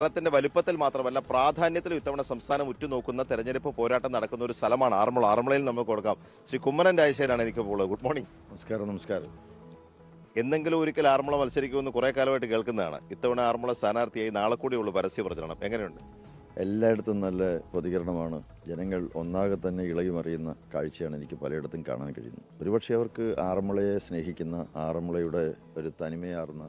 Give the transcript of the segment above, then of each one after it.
കേരളത്തിന്റെ വലുപ്പത്തിൽ മാത്രമല്ല പ്രാധാന്യത്തിലും ഇത്തവണ സംസ്ഥാനം ഉറ്റുനോക്കുന്ന തെരഞ്ഞെടുപ്പ് പോരാട്ടം നടക്കുന്ന ഒരു സ്ഥലമാണ് ആറന്മുള. ആറന്മുളയിൽ നമുക്ക് കൊടുക്കാം. ശ്രീ കുമ്മനം രാജശേഖരനാണ് എനിക്ക് പോകുന്നത്. Good morning. നമസ്കാരം. എന്തെങ്കിലും ഒരിക്കൽ ആറന്മുള മത്സരിക്കുമെന്ന് കുറെ കാലമായിട്ട് കേൾക്കുന്നതാണ്. ഇത്തവണ ആറന്മുള സ്ഥാനാർത്ഥിയായി നാളെ കൂടിയുള്ള പരസ്യ പ്രചരണം എങ്ങനെയുണ്ട്? എല്ലായിടത്തും നല്ല പ്രതികരണമാണ്. ജനങ്ങൾ ഒന്നാകെ തന്നെ ഇളകി മറിയുന്ന കാഴ്ചയാണ് എനിക്ക് പലയിടത്തും കാണാൻ കഴിയുന്നത്. ഒരുപക്ഷെ അവർക്ക് ആറന്മുളയെ സ്നേഹിക്കുന്ന, ആറന്മുളയുടെ ഒരു തനിമയാർന്ന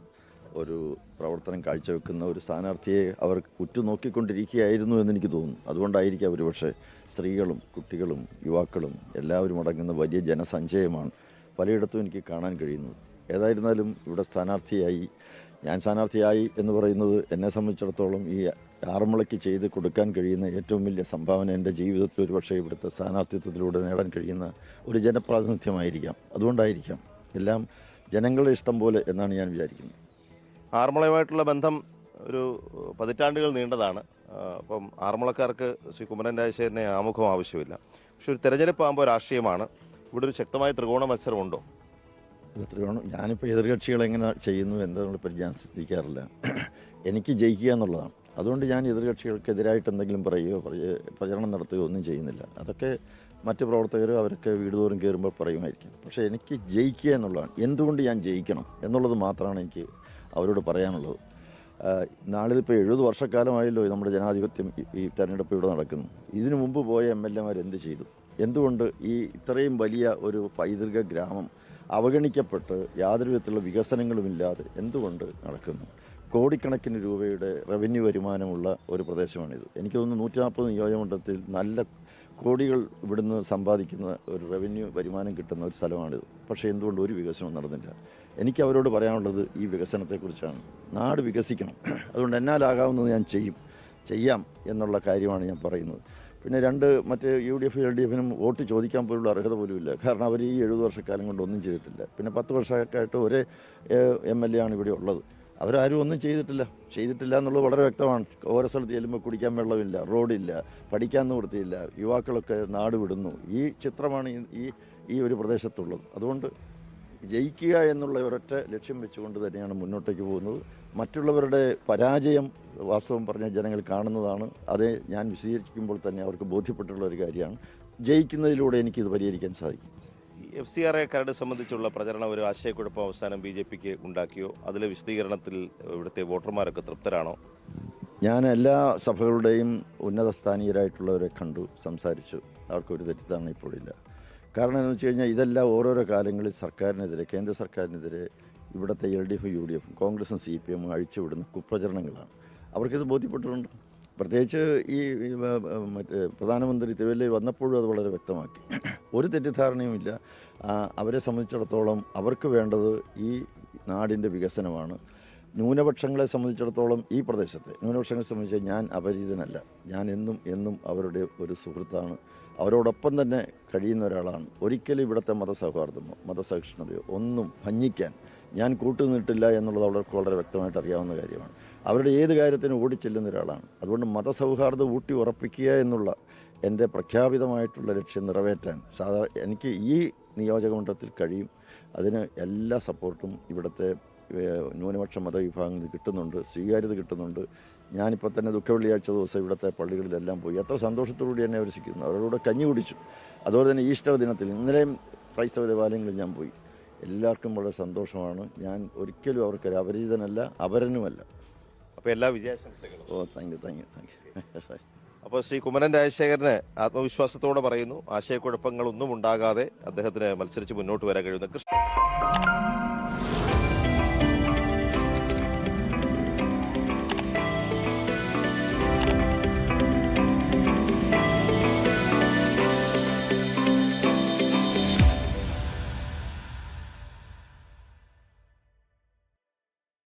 ഒരു പ്രവർത്തനം കാഴ്ചവെക്കുന്ന ഒരു സ്ഥാനാർത്ഥിയെ അവർ ഉറ്റുനോക്കിക്കൊണ്ടിരിക്കുകയായിരുന്നു എന്നെനിക്ക് തോന്നുന്നു. അതുകൊണ്ടായിരിക്കാം ഒരുപക്ഷെ സ്ത്രീകളും കുട്ടികളും യുവാക്കളും എല്ലാവരും അടങ്ങുന്ന വലിയ ജനസഞ്ചയമാണ് പലയിടത്തും എനിക്ക് കാണാൻ കഴിയുന്നത്. ഏതായിരുന്നാലും ഇവിടെ ഞാൻ സ്ഥാനാർത്ഥിയായി എന്ന് പറയുന്നത് എന്നെ സംബന്ധിച്ചിടത്തോളം ഈ ആറന്മുളയ്ക്ക് ചെയ്ത് കൊടുക്കാൻ കഴിയുന്ന ഏറ്റവും വലിയ സംഭാവന എൻ്റെ ജീവിതത്തിൽ ഒരുപക്ഷെ ഇവിടുത്തെ സ്ഥാനാർത്ഥിത്വത്തിലൂടെ നേടാൻ കഴിയുന്ന ഒരു ജനപ്രാതിനിധ്യമായിരിക്കാം. അതുകൊണ്ടായിരിക്കാം എല്ലാം ജനങ്ങളുടെ ഇഷ്ടം പോലെ എന്നാണ് ഞാൻ വിചാരിക്കുന്നത്. ആറന്മുളയുമായിട്ടുള്ള ബന്ധം ഒരു പതിറ്റാണ്ടുകൾ നീണ്ടതാണ്. അപ്പം ആറന്മുളക്കാർക്ക് ശ്രീ കുമ്മനം രാജശേഖരനെ ആമുഖം ആവശ്യമില്ല. പക്ഷെ ഒരു തെരഞ്ഞെടുപ്പ് ആകുമ്പോൾ രാഷ്ട്രീയമാണ്. ഇവിടെ ഒരു ശക്തമായ ത്രികോണ മത്സരമുണ്ടോ? ഞാനിപ്പോൾ എതിർകക്ഷികൾ എങ്ങനെ ചെയ്യുന്നു എന്നതിനെപ്പറ്റി ഞാൻ ശ്രദ്ധിക്കാറില്ല. എനിക്ക് ജയിക്കുക എന്നുള്ളതാണ്. അതുകൊണ്ട് ഞാൻ എതിർകക്ഷികൾക്കെതിരായിട്ട് എന്തെങ്കിലും പ്രചരണം നടത്തുകയോ ഒന്നും ചെയ്യുന്നില്ല. അതൊക്കെ മറ്റ് പ്രവർത്തകർ അവരൊക്കെ വീട് തോറും കയറുമ്പോൾ പറയുമായിരിക്കും. പക്ഷേ എനിക്ക് ജയിക്കുക എന്നുള്ളതാണ്. എന്തുകൊണ്ട് ഞാൻ ജയിക്കണം എന്നുള്ളത് മാത്രമാണ് എനിക്ക് അവരോട് പറയാനുള്ളത്. നാളിതിപ്പോൾ 70 വർഷക്കാലമായല്ലോ നമ്മുടെ ജനാധിപത്യം ഈ തെരഞ്ഞെടുപ്പ് ഇവിടെ നടക്കുന്നു. ഇതിനു മുമ്പ് പോയ MLA എന്ത് ചെയ്തു? എന്തുകൊണ്ട് ഈ ഇത്രയും വലിയ ഒരു പൈതൃക ഗ്രാമം അവഗണിക്കപ്പെട്ട് യാതൊരു വിധത്തിലുള്ള വികസനങ്ങളുമില്ലാതെ എന്തുകൊണ്ട് നടക്കുന്നു? കോടിക്കണക്കിന് രൂപയുടെ റവന്യൂ വരുമാനമുള്ള ഒരു പ്രദേശമാണിത്. എനിക്ക് തോന്നുന്നു 140 നിയോജകമണ്ഡലത്തിൽ നല്ല കോടികൾ ഇവിടുന്ന് സമ്പാദിക്കുന്ന ഒരു റവന്യൂ വരുമാനം കിട്ടുന്ന ഒരു സ്ഥലമാണിത്. പക്ഷേ എന്തുകൊണ്ട് ഒരു വികസനവും നടന്നില്ല? എനിക്ക് അവരോട് പറയാനുള്ളത് ഈ വികസനത്തെക്കുറിച്ചാണ്. നാട് വികസിക്കണം. അതുകൊണ്ട് എന്നാലാകാവുന്നത് ഞാൻ ചെയ്യാം എന്നുള്ള കാര്യമാണ് ഞാൻ പറയുന്നത്. പിന്നെ മറ്റ് UDF LDF വോട്ട് ചോദിക്കാൻ പോലുള്ള അർഹത പോലുമില്ല. കാരണം അവർ ഈ 70 വർഷക്കാലം കൊണ്ട് ഒന്നും ചെയ്തിട്ടില്ല. പിന്നെ 10 വർഷമായിട്ട് ഒരേ MLA ആണ് ഇവിടെ ഉള്ളത്. അവരാരും ഒന്നും ചെയ്തിട്ടില്ല എന്നുള്ളത് വളരെ വ്യക്തമാണ്. ഓരോ സ്ഥലത്ത് ചെല്ലുമ്പോൾ കുടിക്കാൻ വെള്ളമില്ല, റോഡില്ല, പഠിക്കാൻ നിവൃത്തിയില്ല, യുവാക്കളൊക്കെ നാട് വിടുന്നു. ഈ ചിത്രമാണ് ഈ ഒരു പ്രദേശത്തുള്ളത്. അതുകൊണ്ട് ജയിക്കുക എന്നുള്ള ഒരൊറ്റ ലക്ഷ്യം വെച്ചുകൊണ്ട് തന്നെയാണ് മുന്നോട്ടേക്ക് പോകുന്നത്. മറ്റുള്ളവരുടെ പരാജയം വാസ്തവം പറഞ്ഞ ജനങ്ങൾ കാണുന്നതാണ്. അത് ഞാൻ വിശദീകരിക്കുമ്പോൾ തന്നെ അവർക്ക് ബോധ്യപ്പെട്ടുള്ള ഒരു കാര്യമാണ്. ജയിക്കുന്നതിലൂടെ എനിക്കിത് പരിഹരിക്കാൻ സാധിക്കും. FCRA കരട് സംബന്ധിച്ചുള്ള പ്രചരണം ഒരു ആശയക്കുഴപ്പം അവസാനം BJPക്ക് ഉണ്ടാക്കിയോ? അതിലെ വിശദീകരണത്തിൽ ഇവിടുത്തെ വോട്ടർമാരൊക്കെ തൃപ്തരാണോ? ഞാൻ എല്ലാ സഭകളുടെയും ഉന്നതസ്ഥാനീയരായിട്ടുള്ളവരെ കണ്ടു, സംസാരിച്ചു. അവർക്കൊരു തെറ്റിദ്ധാരണ ഇപ്പോഴില്ല. കാരണം എന്ന് വെച്ച് കഴിഞ്ഞാൽ ഇതെല്ലാം ഓരോരോ കാലങ്ങളിൽ സർക്കാരിനെതിരെ, കേന്ദ്ര സർക്കാരിനെതിരെ ഇവിടുത്തെ LDF UDF കോൺഗ്രസും CPM അഴിച്ചുവിടുന്ന കുപ്രചരണങ്ങളാണ്. അവർക്കിത് ബോധ്യപ്പെട്ടിട്ടുണ്ട്. പ്രത്യേകിച്ച് ഈ പ്രധാനമന്ത്രി തിരുവല്ലയിൽ വന്നപ്പോഴും അത് വളരെ വ്യക്തമാക്കി. ഒരു തെറ്റിദ്ധാരണയുമില്ല. അവരെ സംബന്ധിച്ചിടത്തോളം അവർക്ക് വേണ്ടത് ഈ നാടിൻ്റെ വികസനമാണ്. ന്യൂനപക്ഷങ്ങളെ സംബന്ധിച്ചിടത്തോളം ഈ പ്രദേശത്തെ ന്യൂനപക്ഷങ്ങളെ സംബന്ധിച്ച് ഞാൻ അപരിചിതനല്ല. ഞാൻ എന്നും അവരുടെ ഒരു സുഹൃത്താണ്. അവരോടൊപ്പം തന്നെ കഴിയുന്ന ഒരാളാണ്. ഒരിക്കലും ഇവിടുത്തെ മതസൗഹാർദ്ദമോ മതസഹിഷ്ണുതയോ ഒന്നും ഭഞ്ജിക്കാൻ ഞാൻ കൂട്ടുനിന്നിട്ടില്ല എന്നുള്ളത് അവർക്ക് വളരെ വ്യക്തമായിട്ട് അറിയാവുന്ന കാര്യമാണ്. അവരുടെ ഏത് കാര്യത്തിനും ഓടിച്ചെല്ലുന്ന ഒരാളാണ്. അതുകൊണ്ട് മതസൗഹാർദ്ദം ഊട്ടി ഉറപ്പിക്കുക എന്നുള്ള എൻ്റെ പ്രഖ്യാപിതമായിട്ടുള്ള ലക്ഷ്യം നിറവേറ്റാൻ എനിക്ക് ഈ നിയോജകമണ്ഡലത്തിൽ കഴിയും. അതിന് എല്ലാ സപ്പോർട്ടും ഇവിടുത്തെ ന്യൂനപക്ഷ മതവിഭാഗങ്ങളിൽ കിട്ടുന്നുണ്ട്, സ്വീകാര്യത കിട്ടുന്നുണ്ട്. ഞാനിപ്പോൾ തന്നെ ദുഃഖവെള്ളിയാഴ്ച ദിവസം ഇവിടുത്തെ പള്ളികളിലെല്ലാം പോയി. എത്ര സന്തോഷത്തോടുകൂടി എന്നെ അവർ ശിക്കുന്നു. അവരോട് കഞ്ഞി കുടിച്ചു. അതുപോലെ തന്നെ ഈസ്റ്റർ ദിനത്തിൽ ഇന്നലെയും ക്രൈസ്തവ ദേവാലയങ്ങളിൽ ഞാൻ പോയി. എല്ലാവർക്കും വളരെ സന്തോഷമാണ്. ഞാൻ ഒരിക്കലും അവർക്ക് അപരിചിതനല്ല, അപരനുമല്ല. അപ്പോൾ എല്ലാ വിജയാശംസകളും. Thank you. അപ്പോൾ ശ്രീ കുമ്മനം രാജശേഖരന് ആത്മവിശ്വാസത്തോടെ പറയുന്നു, ആശയക്കുഴപ്പങ്ങളൊന്നും ഉണ്ടാകാതെ അദ്ദേഹത്തിന് മത്സരിച്ച് മുന്നോട്ട് വരാൻ കഴിയുന്ന